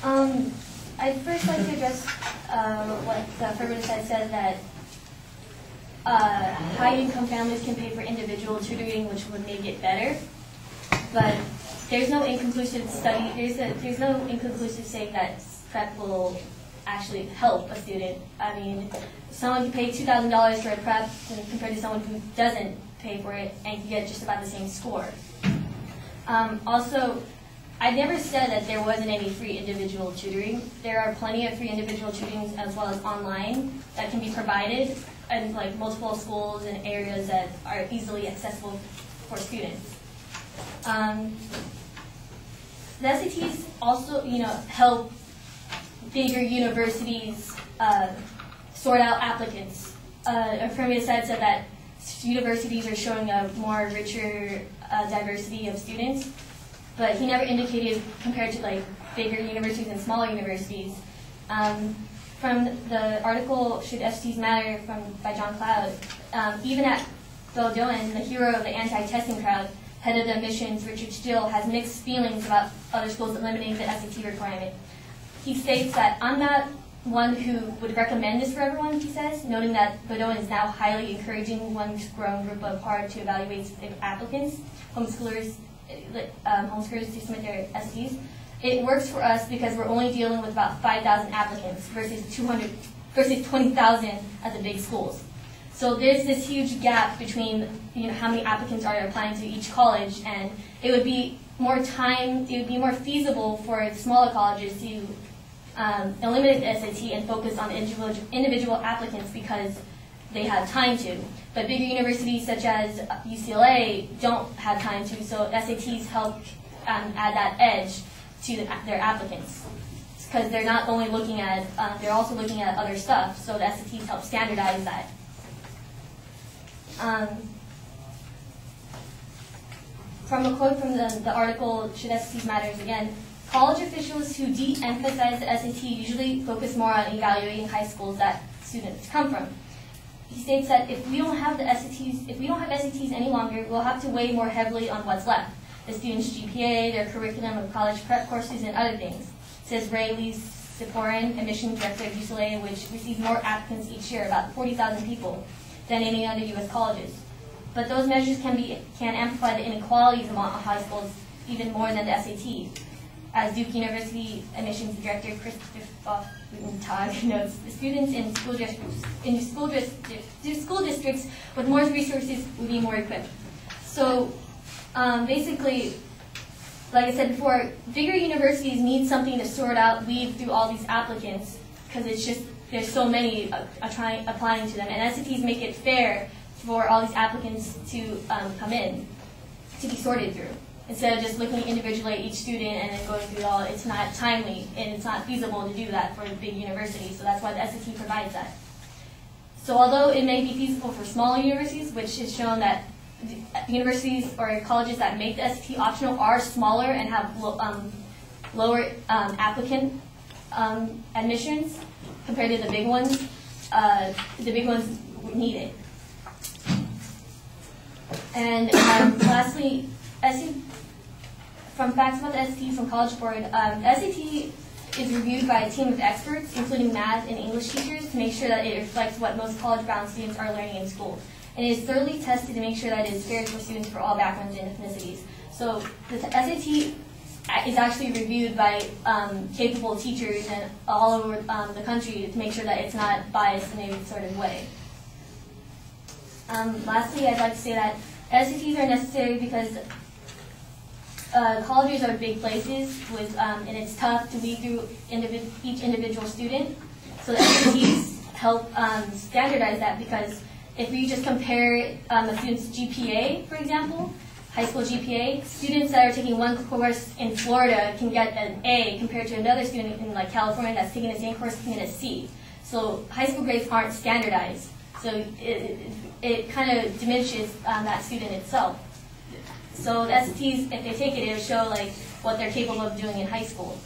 I'd first like to address what the affirmative side said, that high-income families can pay for individual tutoring, which would make it better. But there's no inconclusive study. There's no inconclusive saying that prep will actually help a student. I mean, someone can pay $2,000 for a prep compared to someone who doesn't pay for it and can get just about the same score. Also, I never said that there wasn't any free individual tutoring. There are plenty of free individual tutorings as well as online that can be provided in like multiple schools and areas that are easily accessible for students. The SATs also, help bigger universities sort out applicants. Affirmative side said that universities are showing a more richer diversity of students, but he never indicated compared to like bigger universities and smaller universities. From the article "Should SATs Matter" by John Cloud, even at Bowdoin, the hero of the anti-testing crowd, head of the admissions, Richard Steele, has mixed feelings about other schools eliminating the SAT requirement. He states that, "I'm not one who would recommend this for everyone," he says, noting that Bowdoin is now highly encouraging one growing group of hard to evaluate applicants, homeschoolers to submit their SATs. "It works for us because we're only dealing with about 5,000 applicants versus 20,000 at the big schools." So there's this huge gap between how many applicants are applying to each college, and it would be more feasible for smaller colleges to eliminate the SAT and focus on individual applicants because they have time to. But bigger universities such as UCLA don't have time to, so SATs help add that edge to their applicants, because they're not only looking at, they're also looking at other stuff, so the SATs help standardize that. From a quote from the article, "Should SATs Matter" again, "College officials who de-emphasize the SAT usually focus more on evaluating high schools that students come from." He states that if we don't have SATs any longer, we'll have to weigh more heavily on what's left: the students' GPA, their curriculum of college prep courses, and other things, says Ray Lee-Siporin, admissions director of UCLA, which receives more applicants each year, about 40,000 people, than any other U.S. colleges. But those measures can amplify the inequalities among high schools even more than the SAT. As Duke University admissions director Christoph Tag notes, the students in school districts with more resources would be more equipped. So basically, like I said before, bigger universities need something to sort out, weed through all these applicants, because it's just there's so many applying to them, and SATs make it fair for all these applicants to come in, to be sorted through. Instead of just looking individually at each student and then going through it all, it's not timely and it's not feasible to do that for a big university, so that's why the SAT provides that. So although it may be feasible for smaller universities, which has shown that universities or colleges that make the SAT optional are smaller and have lower applicant admissions compared to the big ones need it. And lastly, from facts about the SAT from College Board, the SAT is reviewed by a team of experts, including math and English teachers, to make sure that it reflects what most college-bound students are learning in school. And it is thoroughly tested to make sure that it is fair for students for all backgrounds and ethnicities. So the SAT is actually reviewed by capable teachers and all over the country to make sure that it's not biased in any sort of way. Lastly, I'd like to say that SATs are necessary because colleges are big places, and it's tough to weed through each individual student. So the SATs help standardize that, because if we just compare a student's GPA, for example, high school GPA, students that are taking one course in Florida can get an A compared to another student in like California that's taking the same course can get a C. So high school grades aren't standardized. So it kind of diminishes that student itself. So the SATs, if they take it, it'll show like what they're capable of doing in high school.